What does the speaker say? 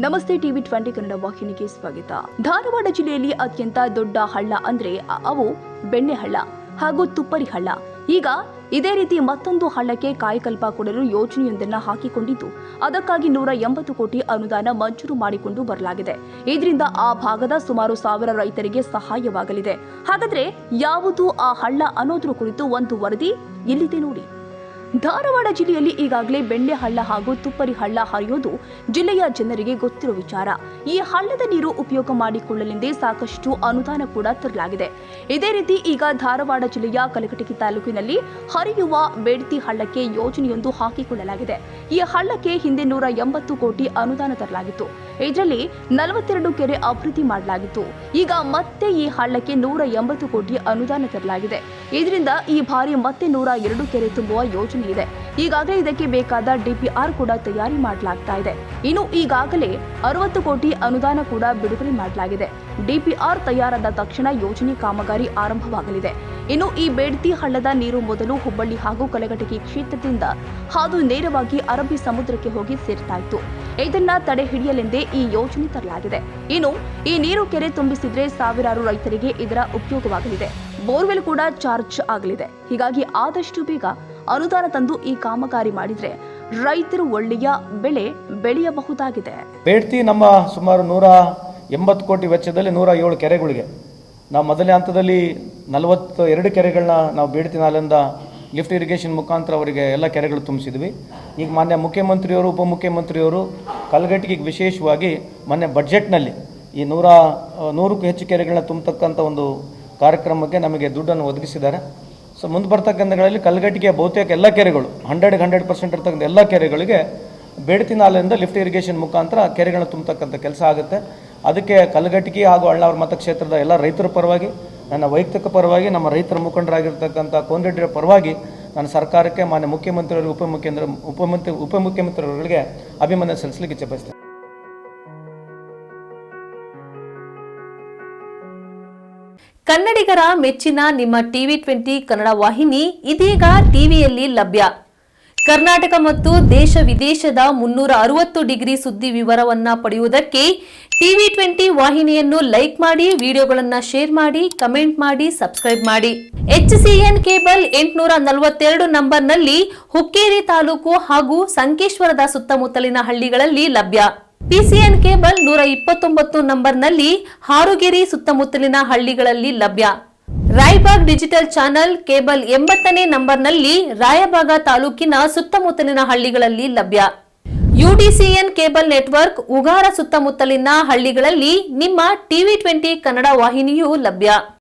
ನಮಸ್ತೆ ಟಿವಿ 20 ಕನ್ನಡ ವಾಹಿನಿಗೆ ಸ್ವಾಗತ. ಧಾರವಾಡ ಜಿಲ್ಲೆಯಲ್ಲಿ ಅತ್ಯಂತ ದೊಡ್ಡ ಹಳ್ಳ ಅಂದ್ರೆ ಅವು ಬೆಣ್ಣೆ ಹಳ್ಳ ಹಾಗೂ ತುಪ್ಪರಿ ಹಳ್ಳ. ಈಗ ಇದೇ ರೀತಿ ಮತ್ತೊಂದು ಹಳ್ಳಕ್ಕೆ ಕಾಯಕಲ್ಪ ಕೊಡಲು ಯೋಜನೆಯೊಂದನ್ನು ಹಾಕಿಕೊಂಡಿದ್ದು ಅದಕ್ಕಾಗಿ 180 ಕೋಟಿ ಅನುದಾನ ಮಂಜೂರು ಮಾಡಿಕೊಂಡು ಬರಲಾಗಿದೆ. ಇದರಿಂದ ಆ ಭಾಗದ ಸುಮಾರು 1000 ರೈತರಿಗೆ ಸಹಾಯವಾಗಲಿದೆ. ಹಾಗಾದ್ರೆ ಯಾವುದು ಆ ಹಳ್ಳ ಅನ್ನೋದ್ರ ಕುರಿತು ಒಂದು ವರದಿ ಇಲ್ಲಿದೆ ನೋಡಿ. ಧಾರವಾಡ ಜಿಲ್ಲೆಯಲ್ಲಿ ಈಗಾಗಲೇ ಬೆಣ್ಣೆ ಹಳ್ಳ ಹಾಗೂ ತುಪ್ಪರಿ ಹಳ್ಳ ಹರಿಯೋದು ಜಿಲ್ಲೆಯ ಜನರಿಗೆ ಗೊತ್ತಿರುವ ವಿಚಾರ. ಈ ಹಳ್ಳದ ನೀರು ಉಪಯೋಗ ಮಾಡಿಕೊಳ್ಳಲೆಂದೇ ಸಾಕಷ್ಟು ಅನುದಾನ ಕೂಡ ತರಲಾಗಿದೆ. ಇದೇ ರೀತಿ ಈಗ ಧಾರವಾಡ ಜಿಲ್ಲೆಯ ಕಲಘಟಗಿ ತಾಲೂಕಿನಲ್ಲಿ ಹರಿಯುವ ಬೇಡ್ತಿ ಹಳ್ಳಕ್ಕೆ ಯೋಜನೆಯೊಂದು ಹಾಕಿಕೊಳ್ಳಲಾಗಿದೆ. ಈ ಹಳ್ಳಕ್ಕೆ ಹಿಂದೆ 180 ಕೋಟಿ ಅನುದಾನ ತರಲಾಗಿತ್ತು. ಇದರಲ್ಲಿ 42 ಕೆರೆ ಅಭಿವೃದ್ಧಿ ಮಾಡಲಾಗಿತ್ತು. ಈಗ ಮತ್ತೆ ಈ ಹಳ್ಳಕ್ಕೆ 180 ಕೋಟಿ ಅನುದಾನ ತರಲಾಗಿದೆ. ಇದರಿಂದ ಈ ಬಾರಿ ಮತ್ತೆ 102 ಕೆರೆ ತುಂಬುವ ಯೋಜನೆ ಇದೆ. ಈಗಾಗಲೇ ಇದಕ್ಕೆ ಬೇಕಾದ ಡಿಪಿಆರ್ ಕೂಡ ತಯಾರಿ ಮಾಡಲಾಗ್ತಾ ಇದೆ. ಇನ್ನು ಈಗಾಗಲೇ 60 ಕೋಟಿ ಅನುದಾನ ಕೂಡ ಬಿಡುಗಡೆ ಮಾಡಲಾಗಿದೆ. ಡಿಪಿಆರ್ ತಯಾರಾದ ತಕ್ಷಣ ಯೋಜನೆ ಕಾಮಗಾರಿ ಆರಂಭವಾಗಲಿದೆ. ಇನ್ನು ಈ ಬೇಡ್ತಿ ಹಳ್ಳದ ನೀರು ಮೊದಲು ಹುಬ್ಬಳ್ಳಿ ಹಾಗೂ ಕಲಘಟಗಿ ಕ್ಷೇತ್ರದಿಂದ ಹಾದು ನೇರವಾಗಿ ಅರಬ್ಬಿ ಸಮುದ್ರಕ್ಕೆ ಹೋಗಿ ಸೇರ್ತಾ ಇತ್ತು. ಇದನ್ನ ತಡೆ ಹಿಡಿಯಲೆಂದೇ ಈ ಯೋಜನೆ ತರಲಾಗಿದೆ. ಇನ್ನು ಈ ನೀರು ಕೆರೆ ತುಂಬಿಸಿದ್ರೆ ಸಾವಿರಾರು ರೈತರಿಗೆ ಇದರ ಉಪಯೋಗವಾಗಲಿದೆ. ಬೋರ್ವೆಲ್ ಕೂಡ ಚಾರ್ಜ್ ಆಗಲಿದೆ. ಹೀಗಾಗಿ ಆದಷ್ಟು ಬೇಗ ಅನುದಾನ ತಂದು ಈ ಕಾಮಗಾರಿ ಮಾಡಿದ್ರೆ ರೈತರು ಒಳ್ಳೆಯ ಬೆಳೆ ಬೆಳೆಯಬಹುದಾಗಿದೆ. ಬೇಡ್ತಿ ನಮ್ಮ ಸುಮಾರು 180 ಕೋಟಿ ವೆಚ್ಚದಲ್ಲಿ 107 ಕೆರೆಗಳಿಗೆ ನಾವು ಮೊದಲನೇ ಹಂತದಲ್ಲಿ 42 ಕೆರೆಗಳನ್ನ ನಾವು ಬೇಡ್ತಿ ನಾಲೆಯಿಂದ ಲಿಫ್ಟ್ ಇರಿಗೇಷನ್ ಮುಖಾಂತರ ಅವರಿಗೆ ಎಲ್ಲ ಕೆರೆಗಳು ತುಂಬಿಸಿದ್ವಿ. ಈಗ ಮಾನ್ಯ ಮುಖ್ಯಮಂತ್ರಿಯವರು ಉಪಮುಖ್ಯಮಂತ್ರಿಯವರು ಕಲಘಟಗಿಗೆ ವಿಶೇಷವಾಗಿ ಮೊನ್ನೆ ಬಜೆಟ್ನಲ್ಲಿ ಈ 100ಕ್ಕೂ ಹೆಚ್ಚು ಕೆರೆಗಳನ್ನ ತುಂಬತಕ್ಕಂಥ ಒಂದು ಕಾರ್ಯಕ್ರಮಕ್ಕೆ ನಮಗೆ ದುಡ್ಡನ್ನು ಒದಗಿಸಿದ್ದಾರೆ. ಸೊ ಮುಂದೆ ಬರ್ತಕ್ಕಂಥ ದಿನಗಳಲ್ಲಿ ಕಲಘಟಗಿಯ ಬಹುತೇಕ ಎಲ್ಲ ಕೆರೆಗಳು 100% ಇರ್ತಕ್ಕಂಥ ಎಲ್ಲ ಕೆರೆಗಳಿಗೆ ಬೇಡ್ತಿ ನಾಲೆಯಿಂದ ಲಿಫ್ಟ್ ಇರಿಗೇಷನ್ ಮುಖಾಂತರ ಕೆರೆಗಳನ್ನ ತುಂಬತಕ್ಕಂಥ ಕೆಲಸ ಆಗುತ್ತೆ. ಅದಕ್ಕೆ ಕಲಘಟಗಿ ಹಾಗೂ ಅಳ್ನಾವರ ಮತಕ್ಷೇತ್ರದ ಎಲ್ಲ ರೈತರ ಪರವಾಗಿ, ನನ್ನ ವೈಯಕ್ತಿಕ ಪರವಾಗಿ, ನಮ್ಮ ರೈತರ ಮುಖಂಡರಾಗಿರ್ತಕ್ಕಂಥ ಕೋನರೆಡ್ಡಿಯ ಪರವಾಗಿ ನಾನು ಸರ್ಕಾರಕ್ಕೆ, ಮಾನ್ಯ ಮುಖ್ಯಮಂತ್ರಿಯವರಿಗೆ, ಉಪಮುಖ್ಯಮಂತ್ರಿಯವರಿಗೆ ಅಭಿನಂದನೆ ಸಲ್ಲಿಸಲಿಕ್ಕೆ ಇಚ್ಛೆಪಡಿಸ್ತೇನೆ. ಕನ್ನಡಿಗರ ಮೆಚ್ಚಿನ ನಿಮ್ಮ ಟಿವಿ 20 ಕನ್ನಡ ವಾಹಿನಿ ಇದೀಗ ಟಿವಿಯಲ್ಲಿ ಲಭ್ಯ. ಕರ್ನಾಟಕ ಮತ್ತು ದೇಶ ವಿದೇಶದ 360 ಡಿಗ್ರಿ ಸುದ್ದಿ ವಿವರವನ್ನ ಪಡೆಯುವುದಕ್ಕೆ ಟಿವಿ 20 ವಾಹಿನಿಯನ್ನು ಲೈಕ್ ಮಾಡಿ, ವಿಡಿಯೋಗಳನ್ನು ಶೇರ್ ಮಾಡಿ, ಕಮೆಂಟ್ ಮಾಡಿ, ಸಬ್ಸ್ಕ್ರೈಬ್ ಮಾಡಿ. HCN ಕೇಬಲ್ 842 ನಂಬರ್ನಲ್ಲಿ ಹುಕ್ಕೇರಿ ತಾಲೂಕು ಹಾಗೂ ಸಂಕೇಶ್ವರದ ಸುತ್ತಮುತ್ತಲಿನ ಹಳ್ಳಿಗಳಲ್ಲಿ ಲಭ್ಯ. PCN ಕೇಬಲ್ 129 ನಂಬರ್ನಲ್ಲಿ ಹಾರುಗೆರೆ ಸುತ್ತಮುತ್ತಲಿನ ಹಳ್ಳಿಗಳಲ್ಲಿ ಲಭ್ಯ. ರಾಯಬಾಗ್ ಡಿಜಿಟಲ್ ಚಾನೆಲ್ ಕೇಬಲ್ 80ನೇ ನಂಬರ್ನಲ್ಲಿ ರಾಯಬಾಗ ತಾಲೂಕಿನ ಸುತ್ತಮುತ್ತಲಿನ ಹಳ್ಳಿಗಳಲ್ಲಿ ಲಭ್ಯ. UDCN ಕೇಬಲ್ ನೆಟ್ವರ್ಕ್ ಉಗಾರ ಸುತ್ತಮುತ್ತಲಿನ ಹಳ್ಳಿಗಳಲ್ಲಿ ನಿಮ್ಮ ಟಿವಿ 20 ಕನ್ನಡ ವಾಹಿನಿಯೂ ಲಭ್ಯ.